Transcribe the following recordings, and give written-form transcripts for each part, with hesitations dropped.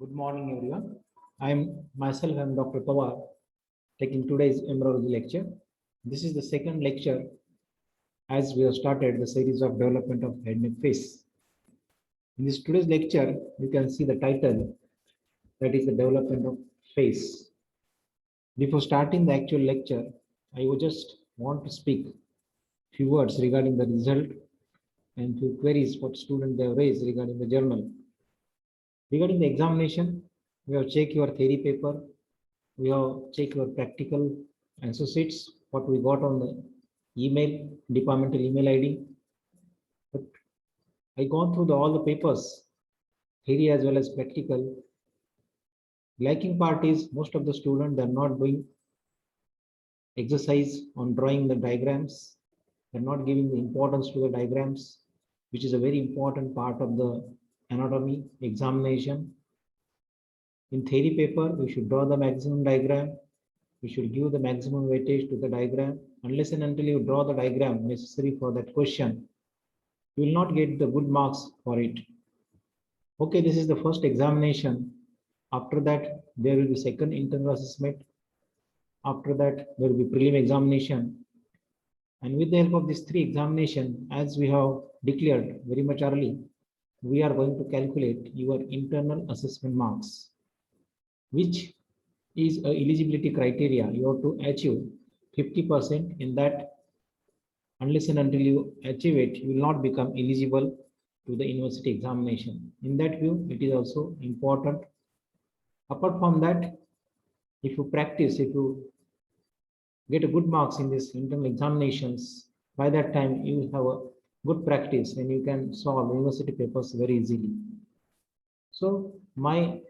Good morning, everyone. I'm Dr. Pawar, taking today's embryology lecture. This is the second lecture as we have started the series of development of head neck face. In this today's lecture, you can see the title, that is the development of face. Before starting the actual lecture, I would just want to speak few words regarding the result and few queries what students they have raised regarding the journal. Regarding the examination, we have checked your theory paper, we have checked your practical associates, what we got on the email, departmental email ID. But I gone through all the papers, theory as well as practical. Lacking part is most of the students are not doing exercise on drawing the diagrams. They're not giving the importance to the diagrams, which is a very important part of the anatomy examination. In theory paper, we should draw the maximum diagram. We should give the maximum weightage to the diagram. Unless and until you draw the diagram necessary for that question, you will not get the good marks for it. Okay, this is the first examination. After that, there will be second internal assessment. After that, there will be prelim examination. And with the help of these three examinations, as we have declared very much early, we are going to calculate your internal assessment marks, which is a eligibility criteria. You have to achieve 50% in that. Unless and until you achieve it, you will not become eligible to the university examination. In that view, it is also important. Apart from that, if you practice, if you get a good marks in this internal examinations, by that time you will have a good practice and you can solve university papers very easily. So my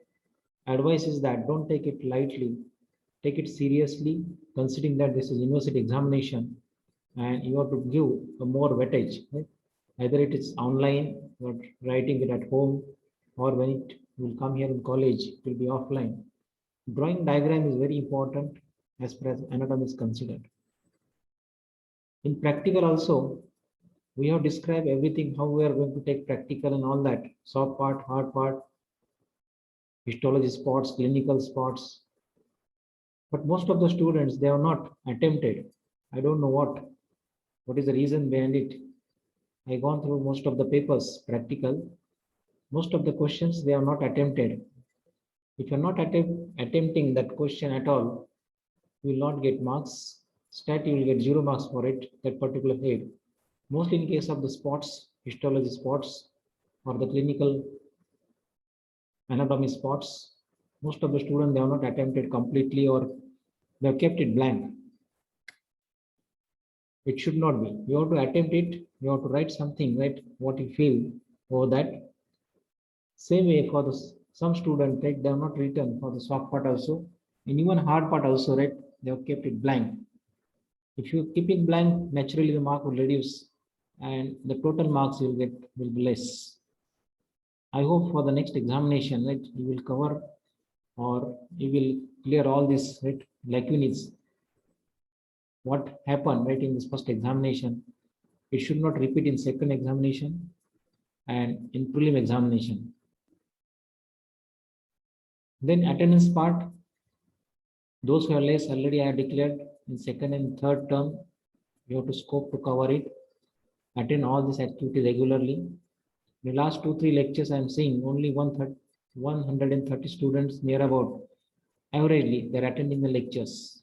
advice is that don't take it lightly, take it seriously, considering that this is university examination and you have to give a more weightage, right? Either it is online or writing it at home, or when it will come here in college, it will be offline. Drawing diagram is very important as far as anatomy is considered. In practical also, we have described everything, how we are going to take practical and all that, soft part, hard part, histology spots, clinical spots. But most of the students, they have not attempted. I don't know what is the reason behind it. I gone through most of the papers, practical. Most of the questions, they are not attempted. If you're not attempting that question at all, you will not get marks. Stat, you will get 0 marks for it, that particular head. Mostly in case of the spots, histology spots, or the clinical anatomy spots, most of the students, they have not attempted completely or they have kept it blank. It should not be. You have to attempt it. You have to write something, right? What you feel over that. Same way for the some students, right? They have not written for the soft part also, and even hard part also, right? They have kept it blank. If you keep it blank, naturally the mark will reduce, and the total marks you will get will be less. I hope for the next examination, right, you will cover or you will clear all these, right, lacunae. What happened, right, in this first examination, it should not repeat in second examination and in prelim examination. Then attendance part, those who are less already I declared in second and third term, you have to scope to cover it, attend all this activity regularly. The last 2-3 lectures I am seeing only 130 students near about averagely they're attending the lectures.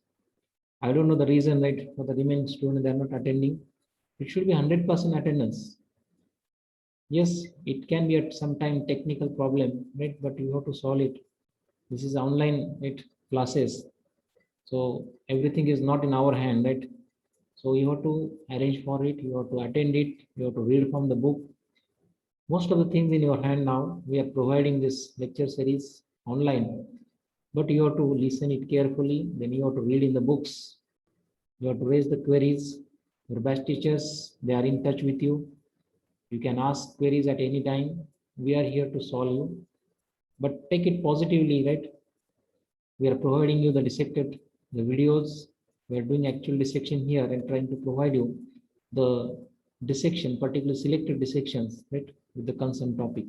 I don't know the reason, right, for the remaining students they're not attending. It should be 100% attendance. Yes, it can be at some time technical problem, right, but you have to solve it. This is online, right, classes, so everything is not in our hand, right? So you have to arrange for it, you have to attend it, you have to read from the book. Most of the things in your hand now. We are providing this lecture series online, but you have to listen it carefully. Then you have to read in the books. You have to raise the queries. Your best teachers, they are in touch with you. You can ask queries at any time. We are here to solve you, but take it positively, right? We are providing you the dissected, the videos. We are doing actual dissection here and trying to provide you the dissection, particularly selected dissections, right, with the concerned topic.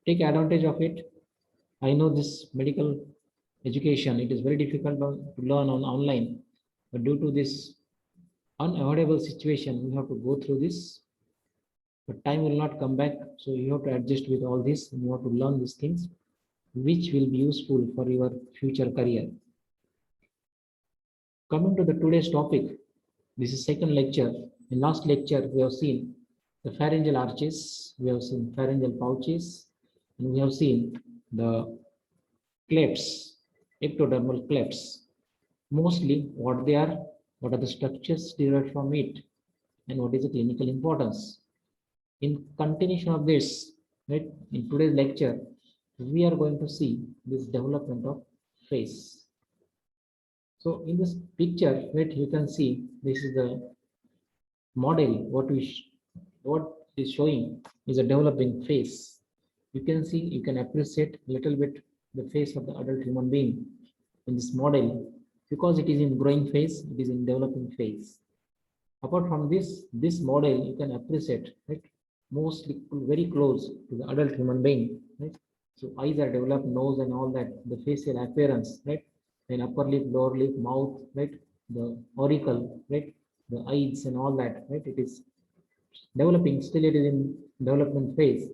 Take advantage of it. I know this medical education, it is very difficult to learn on online, but due to this unavoidable situation, we have to go through this. But time will not come back, so you have to adjust with all this, and you have to learn these things, which will be useful for your future career. Coming to the today's topic, this is second lecture. In last lecture, we have seen the pharyngeal arches, we have seen pharyngeal pouches, and we have seen the clefts, ectodermal clefts. Mostly what they are, what are the structures derived from it, and what is the clinical importance. In continuation of this, right, in today's lecture, we are going to see this development of face. So in this picture, right, you can see this is the model. What is showing is a developing face. You can see, you can appreciate a little bit the face of the adult human being in this model, because it is in growing phase, it is in developing phase. Apart from this model, you can appreciate, right, mostly very close to the adult human being, right? So eyes are developed, nose and all that, the facial appearance, right? Then upper lip, lower lip, mouth, right? The auricle, right? The eyes and all that, right? It is developing, still it is in development phase,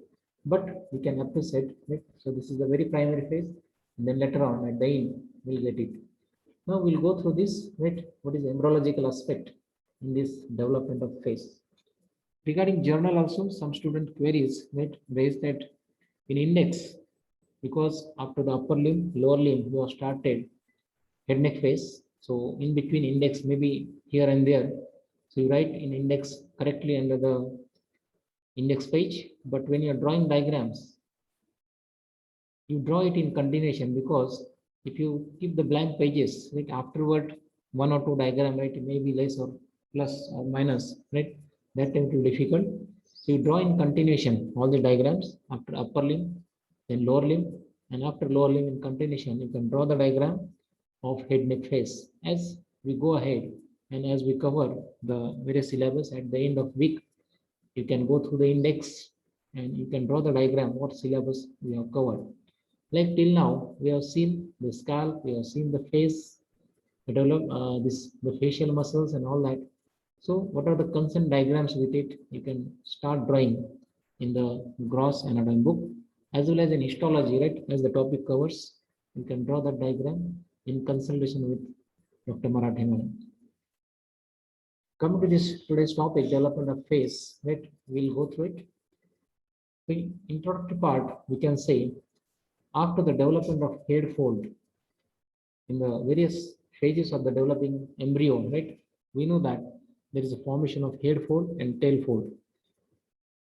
but we can appreciate, right? So this is the very primary phase, and then later on at the end, we'll get it. Now we'll go through this, right? What is the embryological aspect in this development of face? Regarding journal also, some student queries, right, raised that in index, because after the upper limb, lower limb, you have started head neck face. So in between index, maybe here and there. So you write in index correctly under the index page, but when you're drawing diagrams, you draw it in continuation, because if you keep the blank pages, right, afterward, one or two diagram, right, it may be less or plus or minus, right, that time it will be difficult. So you draw in continuation all the diagrams after upper limb, then lower limb, and after lower limb in continuation, you can draw the diagram of head neck face. As we go ahead and as we cover the various syllabus at the end of week, you can go through the index and you can draw the diagram what syllabus we have covered. Like till now, we have seen the scalp, we have seen the face, develop the facial muscles and all that. So what are the concerned diagrams with it? You can start drawing in the gross anatomy book, as well as in histology, right? As the topic covers, you can draw that diagram in consultation with Dr. Marathi Madam. Coming to this today's topic, development of face, right? We'll go through it. The introductory part, we can say, after the development of head fold, in the various phases of the developing embryo, right? We know that there is a formation of head fold and tail fold.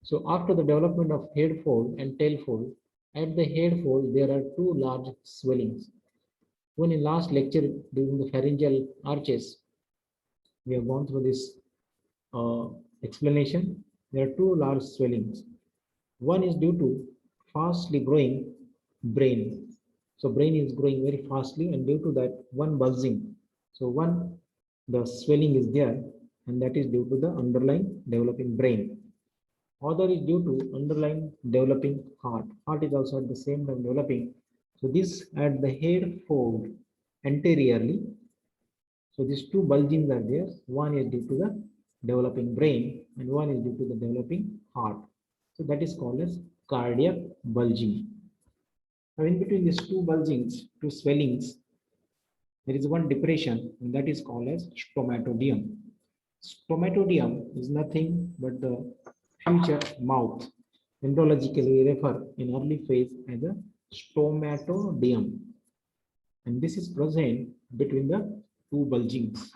So after the development of head fold and tail fold, at the head fold, there are two large swellings. When in last lecture during the pharyngeal arches, we have gone through this explanation. There are two large swellings. One is due to fastly growing brain. So brain is growing very fastly, and due to that, one bulging. So one, the swelling is there, and that is due to the underlying developing brain. Other is due to underlying developing heart. Heart is also at the same time developing. So this at the head fold anteriorly. So these two bulgings are there. One is due to the developing brain, and one is due to the developing heart. So that is called as cardiac bulging. Now in between these two bulgings, two swellings, there is one depression, and that is called as stomatodeum. Stomatodeum is nothing but the future mouth. Embryologically, we refer in early phase as a stomatodeum, and this is present between the two bulgings.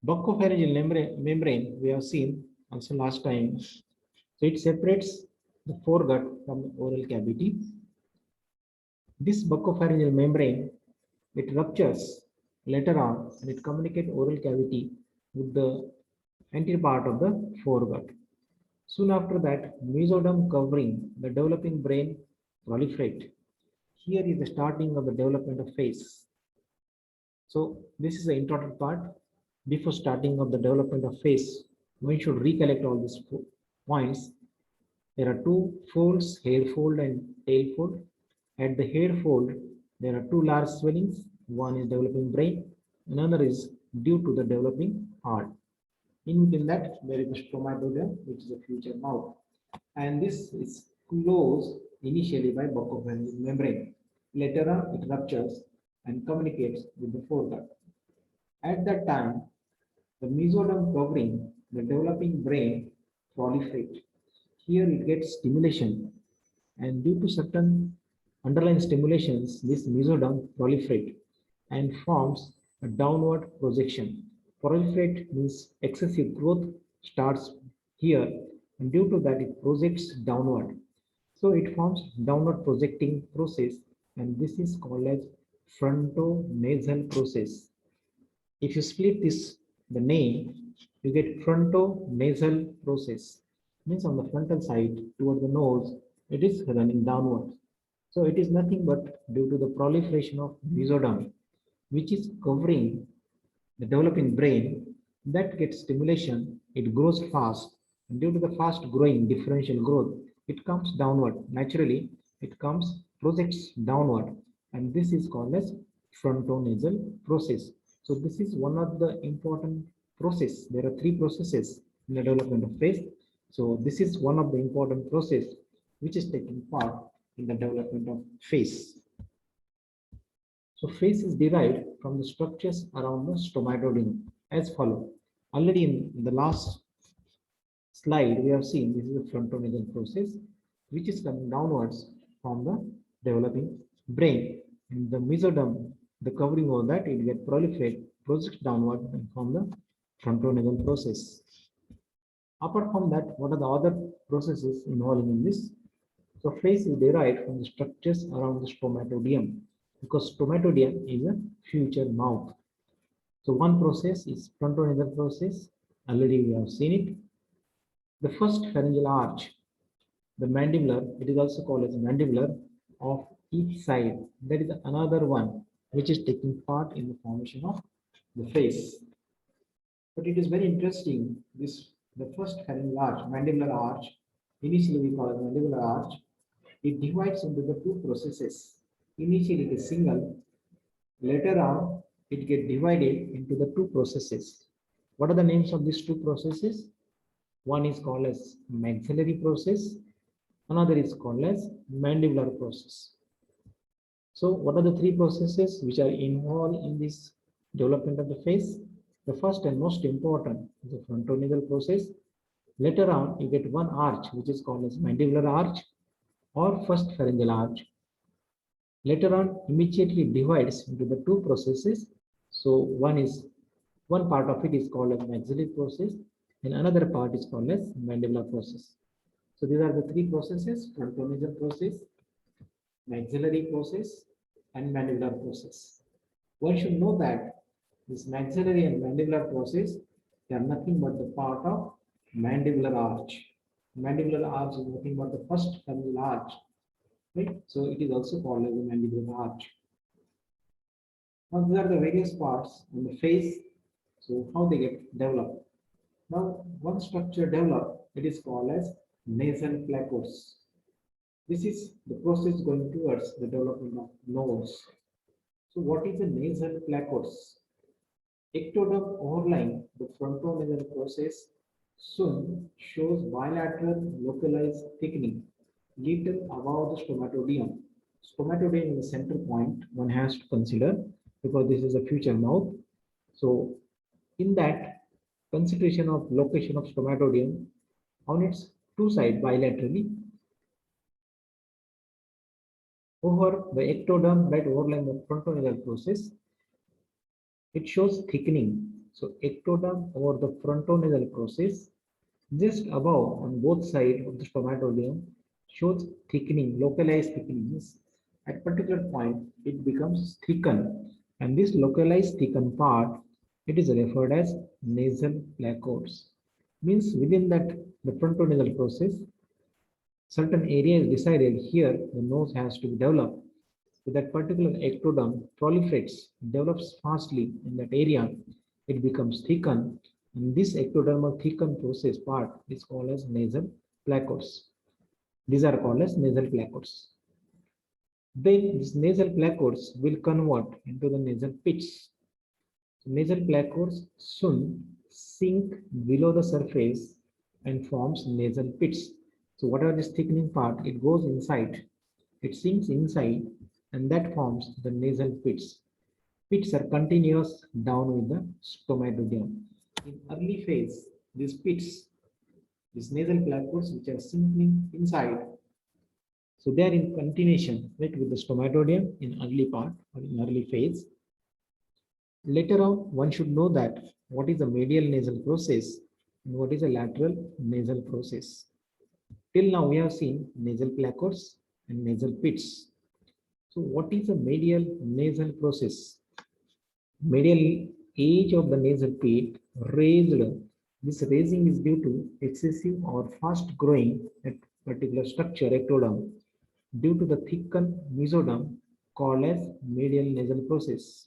Buccopharyngeal membrane we have seen also last time. So it separates the foregut from the oral cavity. This buccopharyngeal membrane, it ruptures later on, and it communicates oral cavity with the anterior part of the foregut. Soon after that, mesoderm covering the developing brain proliferate. Here is the starting of the development of face. So this is the important part. Before starting of the development of face, one should recollect all these points. There are two folds, head fold and tail fold. At the head fold, there are two large swellings. One is developing brain, another is due to the developing heart. In between that, there is a stomatoderm, which is a future mouth. And this is closed initially by buccal membrane. Later on, it ruptures and communicates with the foregut. At that time, the mesoderm covering the developing brain proliferates. Here it gets stimulation, and due to certain underlying stimulations, this mesoderm proliferate and forms a downward projection. Proliferate means excessive growth starts here, and due to that it projects downward. So it forms downward projecting process, and this is called as frontonasal process. If you split this, the name, you get frontonasal process. Means on the frontal side toward the nose, it is running downward. So it is nothing but due to the proliferation of mesoderm, which is covering the developing brain, that gets stimulation, it grows fast. And due to the fast growing differential growth, it comes downward. Naturally, it comes projects downward, and this is called as frontonasal process. So this is one of the important process. There are three processes in the development of face. So this is one of the important process which is taking part in the development of face. So face is derived from the structures around the stomatoderm as follows. Already in the last slide, we have seen this is the frontonasal process, which is coming downwards from the developing brain. In the mesoderm, the covering of that, it gets proliferate, projects downward and from the frontonasal process. Apart from that, what are the other processes involving in this? So face is derived from the structures around the stomatoderm, because stomatoderm is a future mouth. So one process is frontonasal process. Already we have seen it. The first pharyngeal arch, the mandibular, it is also called as mandibular of each side. There is another one which is taking part in the formation of the face. But it is very interesting. The first pharyngeal arch, mandibular arch, initially we call it mandibular arch. It divides into the two processes. Initially it is single. Later on, it gets divided into the two processes. What are the names of these two processes? One is called as maxillary process. Another is called as mandibular process. So what are the three processes which are involved in this development of the face? The first and most important is the frontonasal process. Later on, you get one arch which is called as mandibular arch or first pharyngeal arch. Later on, immediately divides into the two processes. So one part of it is called as maxillary process, and another part is called as mandibular process. So these are the three processes: frontonasal process, maxillary process, and mandibular process. One should know that this maxillary and mandibular process, they are nothing but the part of mandibular arch. Mandibular arch is nothing but the first pharyngeal arch, right? So it is also called as the mandibular arch. Now these are the various parts on the face. So how they get developed. Now one structure developed, it is called as nasal placodes. This is the process going towards the development of nose. So what is the nasal placodes? Ectoderm overlying the frontonasal process soon shows bilateral localized thickening little above the stomatoderm. Stomatoderm is the center point one has to consider, because this is a future mouth. So in that consideration of location of stomatoderm on its two sides bilaterally over the ectoderm right overlying the frontonasal process, it shows thickening. So ectoderm over the frontonasal process just above on both sides of the stomatoderm shows thickening, localized thickening. At particular point, it becomes thickened, and this localized thickened part, it is referred as nasal placodes. Means within that the frontonasal process, certain area is decided here the nose has to be developed. So that particular ectoderm proliferates, develops fastly in that area, it becomes thickened, and this ectodermal thickened process part is called as nasal placodes. These are called as nasal placodes. Then these nasal placodes will convert into the nasal pits. So nasal placodes soon sink below the surface and forms nasal pits. So whatever this thickening part, it goes inside, it sinks inside, and that forms the nasal pits. Pits are continuous down with the stomatodium. In early phase, these pits, these nasal placodes which are sinking inside, so they are in continuation right, with the stomatodium in early part or in early phase. Later on, one should know that what is the medial nasal process and what is the lateral nasal process. Till now, we have seen nasal placodes and nasal pits. So what is the medial nasal process? Medial edge of the nasal pit raised. This raising is due to excessive or fast growing at particular structure, ectoderm, due to the thickened mesoderm called as medial nasal process.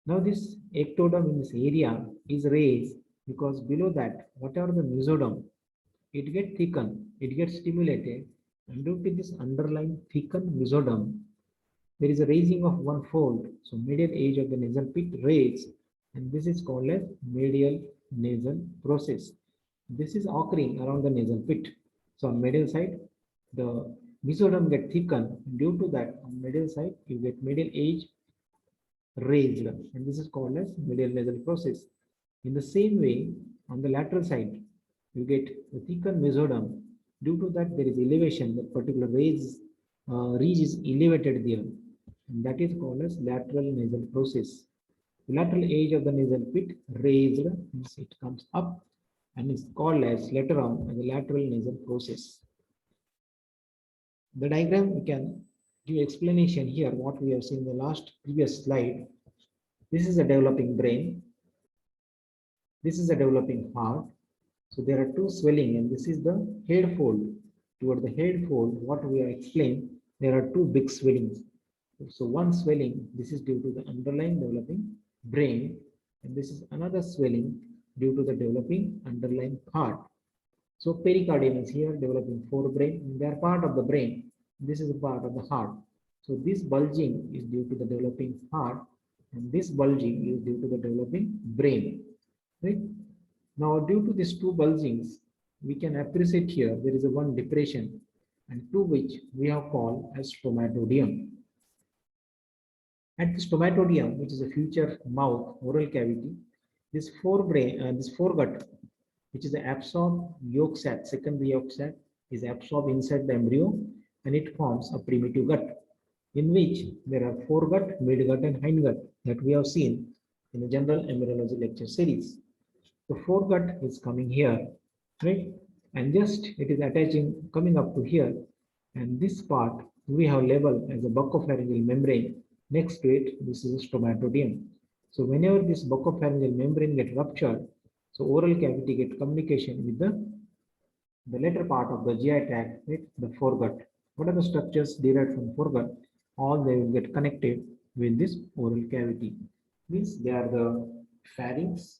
Now this ectoderm in this area is raised because below that, whatever the mesoderm, it gets thickened, it gets stimulated, and due to this underlying thickened mesoderm, there is a raising of one fold. So medial edge of the nasal pit raised, and this is called as medial nasal process. This is occurring around the nasal pit. So on medial side, the mesoderm get thickened. Due to that, on medial side, you get medial edge raised, and this is called as medial nasal process. In the same way, on the lateral side, you get the thickened mesoderm. Due to that, there is elevation, that particular ridge is elevated there, and that is called as lateral nasal process. The lateral edge of the nasal pit raised, means it comes up, and is called as later on as the lateral nasal process. The diagram we can give explanation here what we have seen in the last previous slide. This is a developing brain. This is a developing heart. So there are two swelling, and this is the head fold. Toward the head fold, what we have explained, there are two big swellings. So one swelling, this is due to the underlying developing brain, and this is another swelling due to the developing underlying heart. So pericardium is here developing forebrain, and they are part of the brain. This is a part of the heart. So this bulging is due to the developing heart, and this bulging is due to the developing brain. Right? Now, due to these two bulgings, we can appreciate here there is a one depression, and to which we have called as stomatodium. At the stomatodium, which is a future mouth oral cavity, this foregut, which is the absorbed yolk sac, secondary yolk sac, is absorbed inside the embryo, and it forms a primitive gut, in which there are foregut, midgut, and hindgut that we have seen in the general embryology lecture series. The foregut is coming here, right? And just it is attaching, coming up to here, and this part we have labeled as a buccopharyngeal membrane. Next to it, this is a stomatodium. So whenever this buccopharyngeal membrane gets ruptured, so oral cavity get communication with the later part of the GI tract, right? The foregut. What are the structures derived from foregut? All they will get connected with this oral cavity. Means they are the pharynx,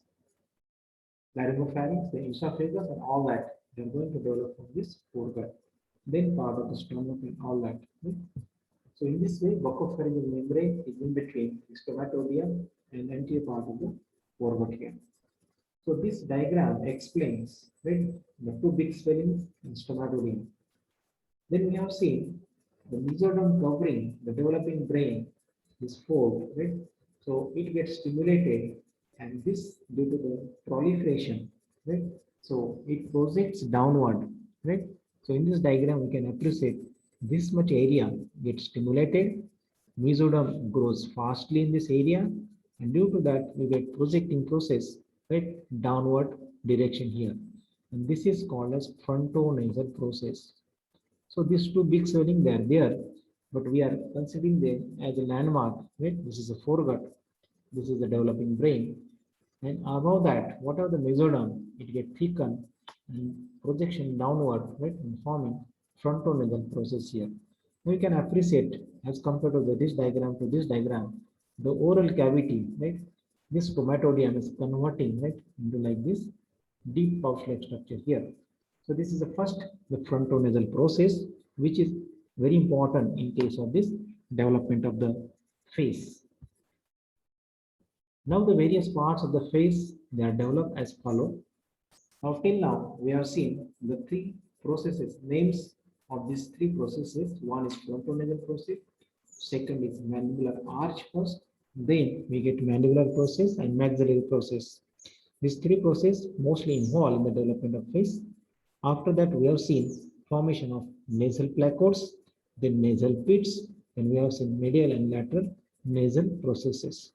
laryngopharynx, the esophagus, and all that. They're going to develop from this foregut. Then part of the stomach and all that. Right? So in this way, buccopharyngeal membrane is in between the stomatodium and anterior part of the foregut here. So this diagram explains right, the two big swellings in stomatodium. Then we have seen the mesoderm covering the developing brain, this fold, right? So it gets stimulated, and this due to the proliferation, right? So it projects downward, right? So in this diagram, we can appreciate this much area gets stimulated, mesoderm grows fastly in this area, and due to that, we get projecting process, right? Downward direction here. And this is called as frontonasal process. So these two big swelling, they are there, but we are considering them as a landmark, right? This is a foregut, this is the developing brain. And above that, what are the mesoderm? It gets thickened and projection downward, right? And forming frontonasal process here. We can appreciate as compared to this diagram to this diagram, the oral cavity, right? This stomatodium is converting, right, into like this deep pouch-like structure here. So this is the first, the frontonasal process, which is very important in case of this development of the face. Now the various parts of the face, they are developed as follow. Now till now we have seen the three processes, names of these three processes. One is frontonasal process, second is mandibular arch first, then we get mandibular process and maxillary process. These three processes mostly involved in the development of face. After that, we have seen formation of nasal placodes, then nasal pits, then we have seen medial and lateral nasal processes.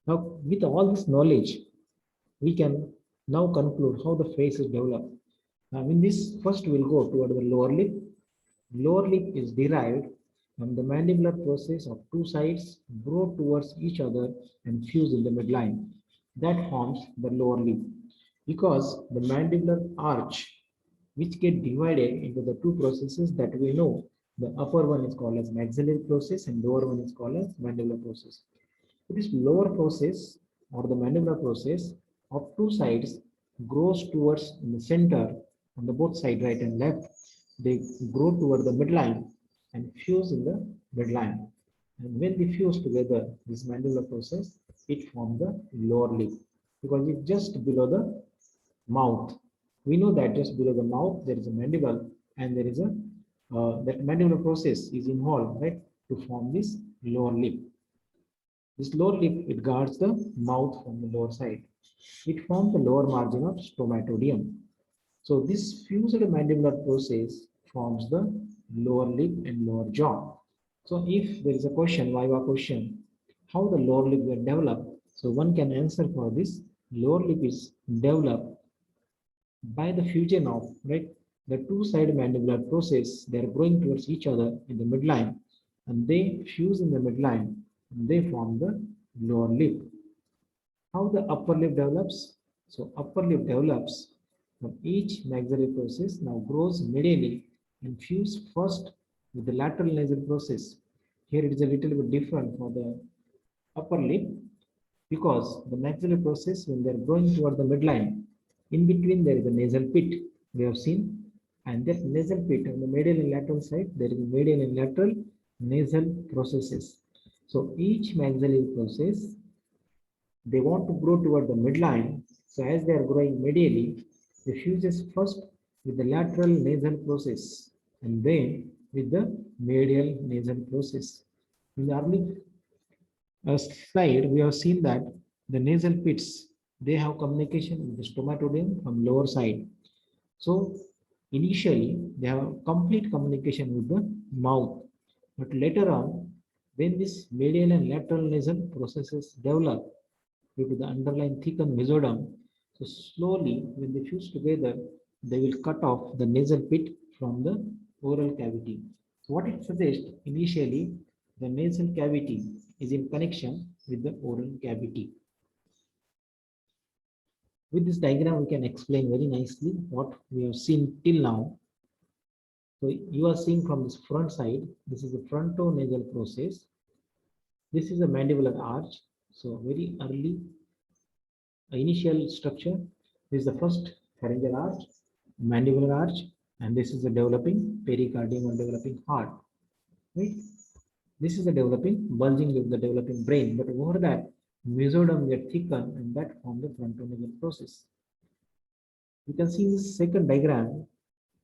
Now, with all this knowledge, we can now conclude how the face is developed. Now, in this, first we'll go toward the lower lip. Lower lip is derived from the mandibular process of two sides grow towards each other and fuse in the midline. That forms the lower lip. Because the mandibular arch, which get divided into the two processes that we know, the upper one is called as maxillary process and lower one is called as mandibular process. This lower process or the mandibular process of two sides grows towards in the center on the both side right and left. They grow toward the midline and fuse in the midline. And when they fuse together, this mandibular process, it forms the lower lip because it's just below the mouth. We know that just below the mouth there is a mandible and there is a that mandibular process is involved right to form this lower lip. This lower lip, it guards the mouth from the lower side. It forms the lower margin of stomatodium. So this fused mandibular process forms the lower lip and lower jaw. So if there is a question, Viva question, how the lower lip will develop? So one can answer for this. Lower lip is developed by the fusion of right the two-side mandibular process. They are growing towards each other in the midline, and they fuse in the midline they form the lower lip. How the upper lip develops? So upper lip develops from each maxillary process now grows medially and fuse first with the lateral nasal process. Here it is a little bit different for the upper lip because the maxillary process when they are growing toward the midline, in between there is a nasal pit we have seen, and that nasal pit on the medial and lateral side there is a medial and lateral nasal processes. So each maxillary process, they want to grow toward the midline. So as they are growing medially, they fuses first with the lateral nasal process and then with the medial nasal process. In the early slide, we have seen that the nasal pits, they have communication with the stomatodium from lower side. So initially, they have complete communication with the mouth, but later on, when this medial and lateral nasal processes develop due to the underlying thickened mesoderm, so slowly when they fuse together, they will cut off the nasal pit from the oral cavity. So what it suggests initially, the nasal cavity is in connection with the oral cavity. With this diagram, we can explain very nicely what we have seen till now. So you are seeing from this front side, this is the frontonasal process. This is a mandibular arch. So very early initial structure. This is the first pharyngeal arch, mandibular arch, and this is the developing pericardium or developing heart. Right? This is the developing bulging of the developing brain, but over that mesoderm get thickened and that form the frontonasal process. You can see in this second diagram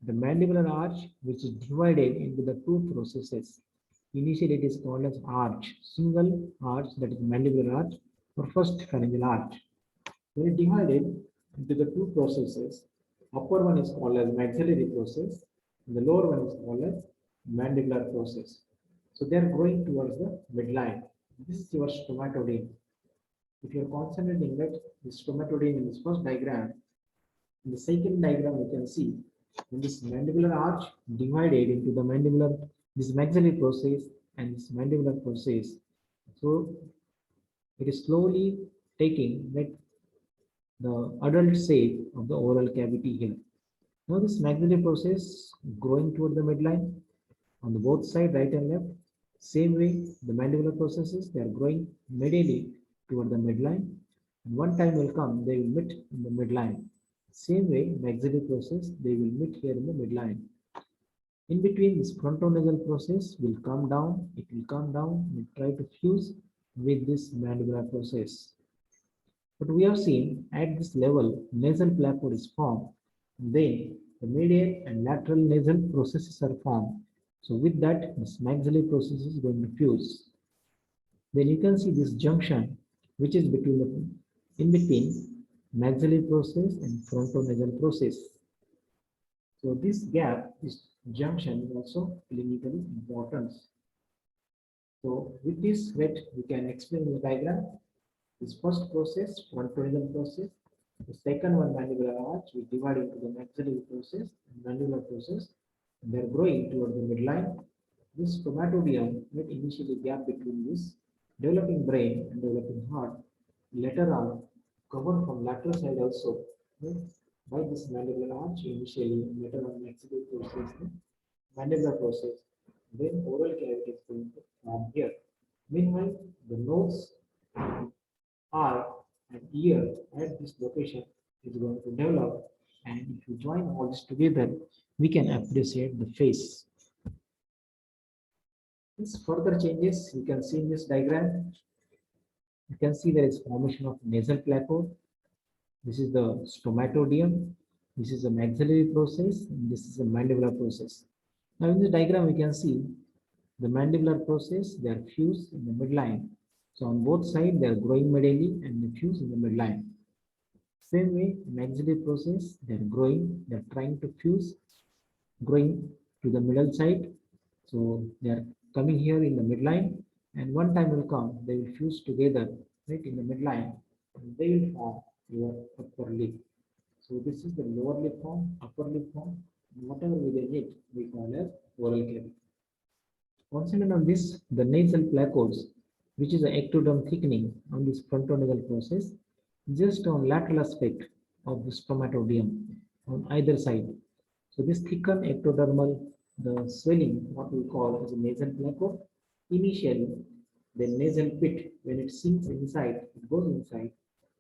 the mandibular arch, which is divided into the two processes. Initially, it is called as arch, single arch, that is mandibular arch, or first pharyngeal arch. When it divided into the two processes, upper one is called as maxillary process, and the lower one is called as mandibular process. So they are growing towards the midline. This is your stomatodium. If you are concentrating that the stomatodium in this first diagram, in the second diagram you can see when this mandibular arch divided into the mandibular, this maxillary process and this mandibular process. So it is slowly taking that the adult shape of the oral cavity here. Now this maxillary process growing toward the midline on the both side, right and left. Same way, the mandibular processes, they are growing medially toward the midline. And one time will come, they will meet in the midline. Same way, maxillary process, they will meet here in the midline. In between, this frontonasal process will come down, it will come down and try to fuse with this mandibular process. But we have seen at this level, nasal placode is formed. Then the medial and lateral nasal processes are formed. So with that, this maxillary process is going to fuse. Then you can see this junction, which is in between maxillary process and frontonasal process. So this gap, this junction is also clinically important. So with this, we can explain the diagram. This first process, frontonasal process. The second one, mandibular arch, we divide into the maxillary process and mandibular process. And they're growing toward the midline. This stomatodium, initially gap between this developing brain and developing heart, later on covered from lateral side also, right, by this mandibular arch initially, later on maxillary process, mandibular process, then oral cavity is going to form here. Meanwhile, the nose, eye, and ear at this location is going to develop, and if you join all this together, we can appreciate the face. This further changes, you can see in this diagram. You can see there is formation of nasal placode. This is the stomatodium. This is a maxillary process, and this is a mandibular process. Now in this diagram, we can see the mandibular process, they are fused in the midline. So on both sides, they are growing medially and they fuse in the midline. Same way, maxillary process, they are growing, they are trying to fuse, growing to the middle side. So they are coming here in the midline, and one time will come, they will fuse together, right, in the midline, and they will form your upper lip. So this is the lower lip form, upper lip form, and whatever within it, we call as oral cavity. Concentrate on this, the nasal placodes, which is the ectoderm thickening on this frontonasal process, just on lateral aspect of the stomatodium on either side. So this thickened ectodermal, the swelling, what we call as a nasal placode, initially the nasal pit, when it sinks inside, it goes inside,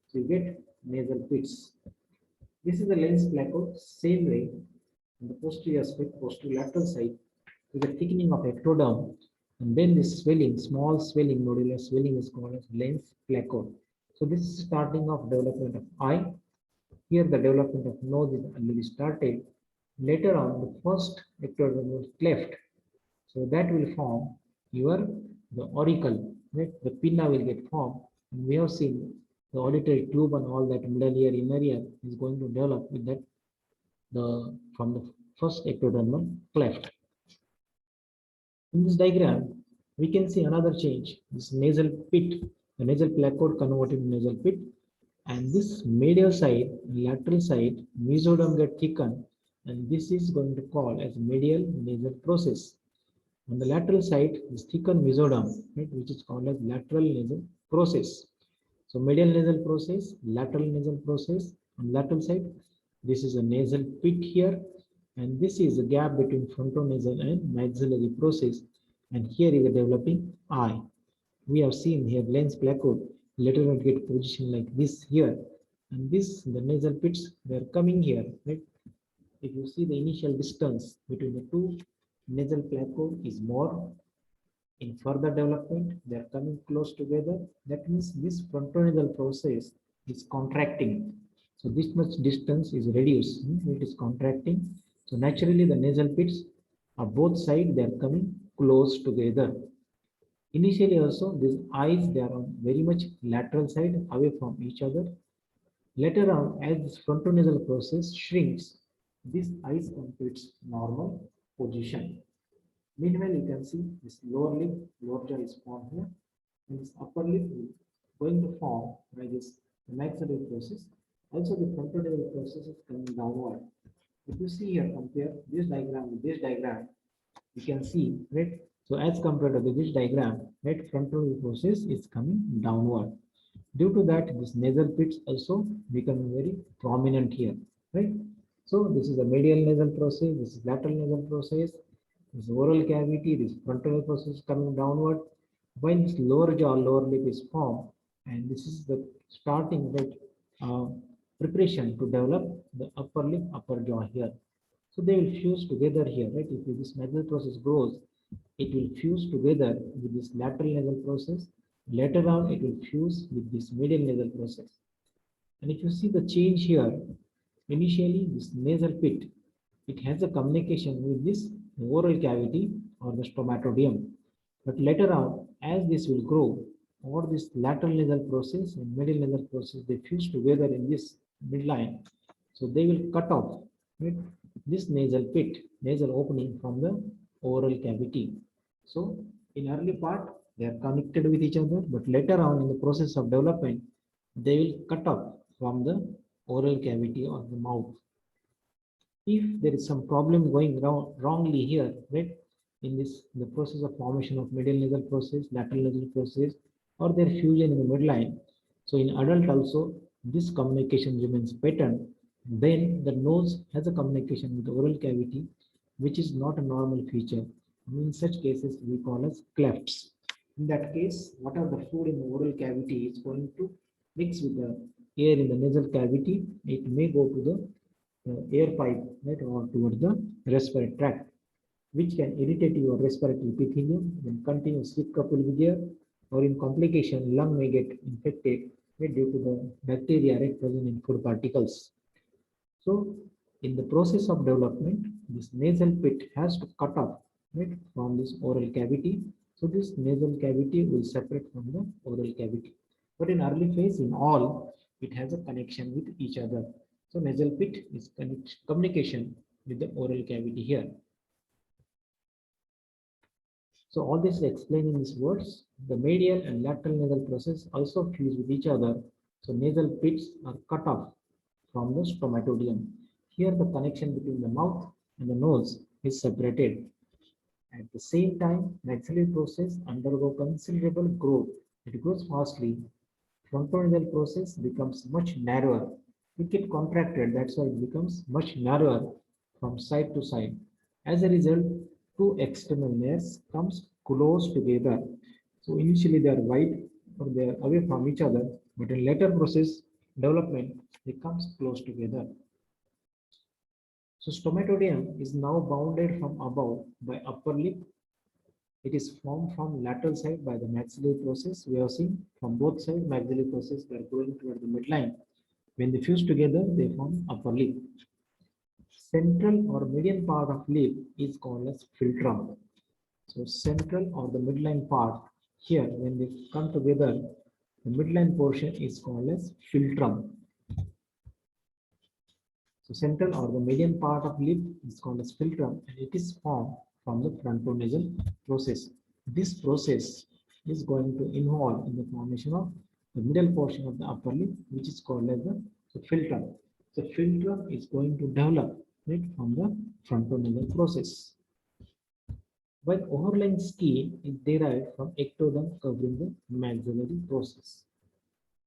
so you get nasal pits. This is the lens placode, same way, on the posterior aspect, posterior lateral side, with the thickening of ectoderm, and then this swelling, small swelling, nodular swelling is called as lens placode. So this is starting of development of eye. Here the development of nose is already started. Later on, the first ectoderm was cleft. So that will form the auricle, right? The pinna will get formed. And we have seen the auditory tube and all that middle ear, inner ear is going to develop with that from the first ectodermal cleft. In this diagram, we can see another change. This nasal pit, the nasal placode converted to nasal pit, and this medial side, lateral side, mesoderm get thickened, and this is going to call as medial nasal process. On the lateral side, this thickened mesoderm, right, which is called as lateral nasal process. So medial nasal process, lateral nasal process. On lateral side, this is a nasal pit here, and this is a gap between frontonasal and maxillary process, and here is a developing eye. We have seen here lens placode later on get positioned like this here, and this the nasal pits they are coming here, right? If you see the initial distance between the two nasal placode is more. In further development, they are coming close together. That means this frontonasal process is contracting. So this much distance is reduced. It is contracting. So naturally, the nasal pits of both sides they are coming close together. Initially, also these eyes they are on very much lateral side away from each other. Later on, as this frontonasal process shrinks, this eyes come to its normal position. Meanwhile, you can see this lower lip, lower jaw is formed here, and this upper lip is going to form by this maxillary process. Also, the frontonasal process is coming downward. If you see here, compare this diagram with this diagram, you can see, right? So, as compared to this diagram, right, frontal process is coming downward. Due to that, this nasal pits also become very prominent here, right? So, this is the medial nasal process, this is lateral nasal process, this oral cavity, this frontal process coming downward. When this lower jaw, lower lip is formed, and this is the starting, right, preparation to develop the upper lip, upper jaw here. So they will fuse together here, right? If this nasal process grows, it will fuse together with this lateral nasal process. Later on, it will fuse with this medial nasal process. And if you see the change here, initially this nasal pit, it has a communication with this oral cavity or the stomatodium. But later on, as this will grow, or this lateral nasal process and medial nasal process, they fuse together in this midline. So they will cut off, right, this nasal pit, nasal opening from the oral cavity. So in early part, they are connected with each other, but later on in the process of development, they will cut off from the oral cavity or the mouth. If there is some problem going wrongly here, right, in this the process of formation of medial nasal process, lateral nasal process, or their fusion in the midline. So in adult also, this communication remains pattern. Then the nose has a communication with the oral cavity, which is not a normal feature. In such cases, we call as clefts. In that case, whatever the food in the oral cavity is going to mix with the air in the nasal cavity, it may go to the air pipe, right, or towards the respiratory tract, which can irritate your respiratory epithelium and continuous sleep coupled with air, or in complication, lung may get infected, right, due to the bacteria, right, present in food particles. So, in the process of development, this nasal pit has to cut off, right, from this oral cavity. So, this nasal cavity will separate from the oral cavity. But in early phase, in all, it has a connection with each other. So, nasal pit is communication with the oral cavity here. So, all this is explained in these words. The medial and lateral nasal process also fuse with each other. So, nasal pits are cut off from the stomatodium. Here the connection between the mouth and the nose is separated. At the same time, maxillary process undergo considerable growth. It grows fastly. Frontonasal process becomes much narrower. It gets contracted, that's why it becomes much narrower from side to side. As a result, two external layers comes close together. So initially they are wide or they are away from each other, but in later process development, they comes close together. So stomatodium is now bounded from above by upper lip. It is formed from lateral side by the maxillary process. We have seen from both sides maxillary process they are going toward the midline. When they fuse together, they form upper lip. Central or median part of lip is called as philtrum. So central or the midline part here, when they come together, the midline portion is called as philtrum. So central or the median part of lip is called as philtrum, and it is formed from the frontonasal process. This process is going to involve in the formation of the middle portion of the upper lip, which is called as the philtrum. The philtrum is going to develop, right, from the frontonasal process. While overlying skin is derived from ectoderm covering the maxillary process.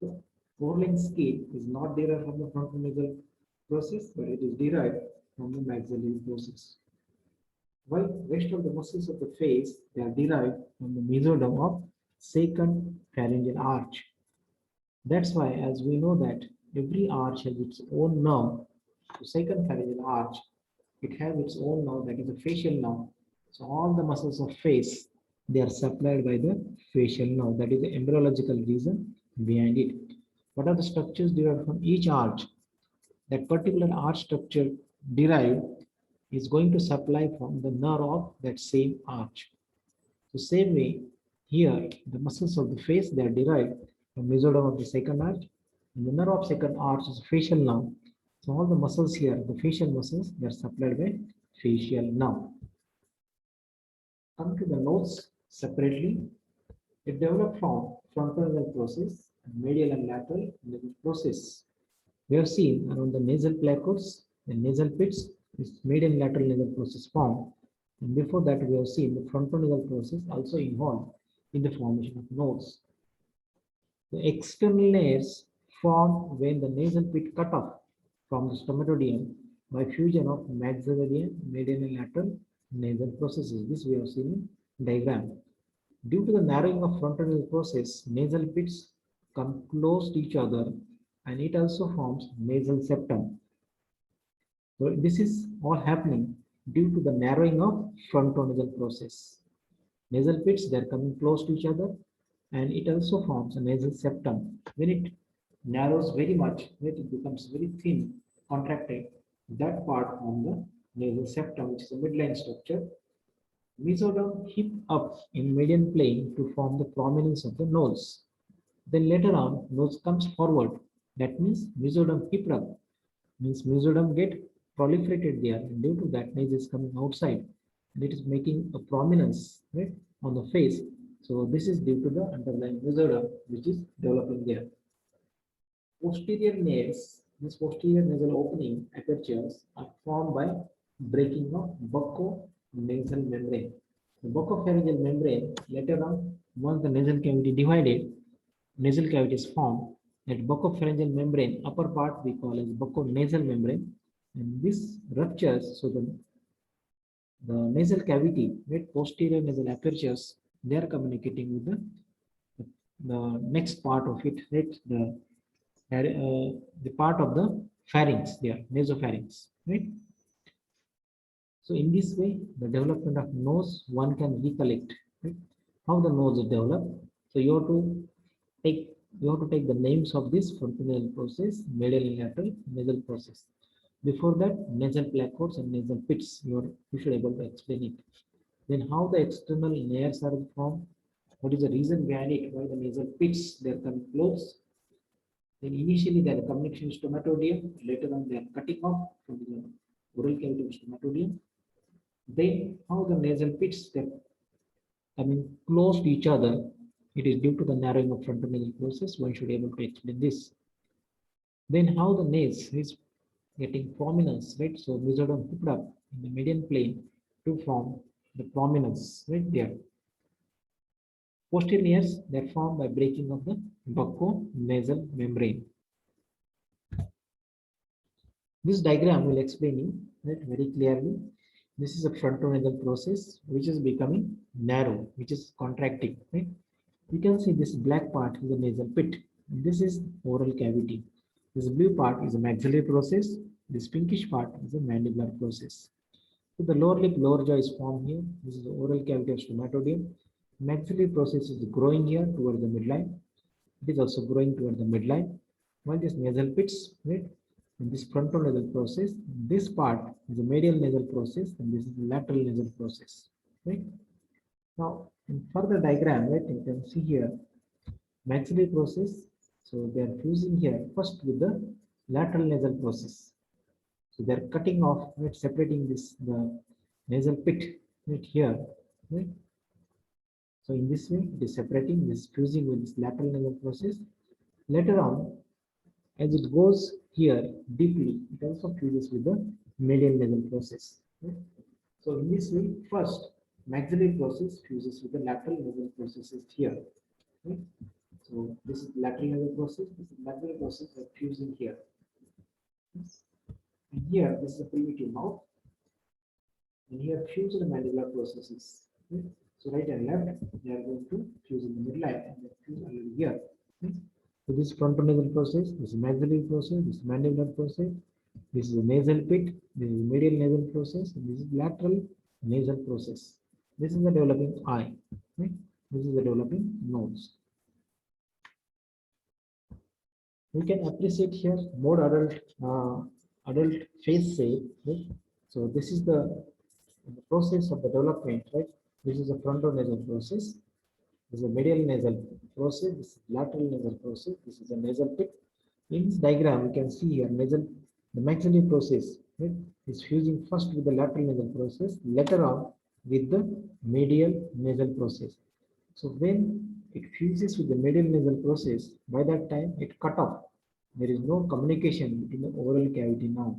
So overlying skin is not derived from the frontonasal process, but it is derived from the maxillary process. While rest of the muscles of the face, they are derived from the mesoderm of second pharyngeal arch. That's why, as we know that every arch has its own nerve. The second pharyngeal arch, it has its own nerve, that is a facial nerve. So all the muscles of face, they are supplied by the facial nerve. That is the embryological reason behind it. What are the structures derived from each arch? That particular arch structure derived is going to supply from the nerve of that same arch. So same way, here the muscles of the face, they are derived from mesoderm of the second arch, and the nerve of second arch is facial nerve. So all the muscles here, the facial muscles, they are supplied by facial nerve. Come to the nose separately. It developed from frontonasal process and medial and lateral nasal process. We have seen around the nasal placodes, the nasal pits, this medial and lateral nasal process formed. And before that, we have seen the frontonasal process also involved in the formation of nose. The external layers form when the nasal pit cut off from the stomatodium by fusion of maxillary and medial and lateral nasal processes. This we have seen in diagram. Due to the narrowing of frontonasal process, nasal pits come close to each other, and it also forms nasal septum. So this is all happening due to the narrowing of frontonasal process. Nasal pits, they are coming close to each other, and it also forms a nasal septum. When it narrows very much, when it becomes very thin, contracted, that part forms the nasal septum, which is a midline structure. Mesoderm hip up in median plane to form the prominence of the nose. Then later on, nose comes forward. That means mesoderm hip up means mesoderm get proliferated there, and due to that, nose is coming outside, and it is making a prominence, right, on the face. So this is due to the underlying mesoderm which is developing there. Posterior nares, this posterior nasal opening apertures are formed by breaking of bucco-nasal membrane. The buccopharyngeal membrane, later on, once the nasal cavity divided, nasal cavity is formed. That buccopharyngeal membrane, upper part we call as bucconasal membrane, and this ruptures, so the nasal cavity, right, posterior nasal apertures, they are communicating with the next part of it, right, the part of the pharynx there, nasopharynx, right? So in this way, the development of nose, one can recollect, right, how the nose is developed. So take you have to take the names of this frontonasal process, medial and lateral nasal process. Before that, nasal placodes and nasal pits, you should be able to explain it. Then how the external nares are formed, what is the reason behind it, why the nasal pits they are coming close. Then initially they are communication with stomatodium, later on they are cutting off from the oral cavity of stomatodium. Then how the nasal pits they are coming close to each other, it is due to the narrowing of frontonasal process. One should be able to explain this. Then how the nares is getting prominence, right? So mesoderm hooked up in the median plane to form the prominence right there. Posterior nares they are formed by breaking of the bucco-nasal membrane. This diagram will explain you right, very clearly. This is a frontonasal process which is becoming narrow, which is contracting. Right? You can see this black part is the nasal pit. This is oral cavity. This blue part is a maxillary process. This pinkish part is a mandibular process. So the lower lip, lower jaw is formed here. This is the oral cavity of stomatodium. Maxillary process is growing here towards the midline. It is also growing towards the midline. While this nasal pits, right, in this frontonasal process, this part is the medial nasal process, and this is the lateral nasal process. Right. Now, in further diagram, right, you can see here maxillary process. So they are fusing here first with the lateral nasal process. So they are cutting off, right, separating the nasal pit right here. Right. So in this way, it is separating, this fusing with this lateral nasal process. Later on, as it goes here deeply, it also fuses with the medial nasal process. Right? So in this way, first maxillary process fuses with the lateral nasal processes here. Right? So this is lateral nasal process, this is maxillary process that fusing here. And here, this is a primitive mouth. And here, fuse the mandibular processes. Right? So right and left, they are going to fuse in the midline and then fuse already here. Right? So this frontonasal process, this is maxillary process, this is mandibular process, this is a nasal pit, this is medial nasal process, and this is lateral nasal process. This is the developing eye. Right? This is the developing nose. We can appreciate here more adult face shape. Right? So this is the process of the development. Right? This is a frontonasal process. This is a medial nasal process. This is lateral nasal process. This is a nasal pit. In this diagram, we can see here the maxillary process, right, is fusing first with the lateral nasal process, later on with the medial nasal process. So when it fuses with the medial nasal process, by that time it cut off. There is no communication between the oral cavity now.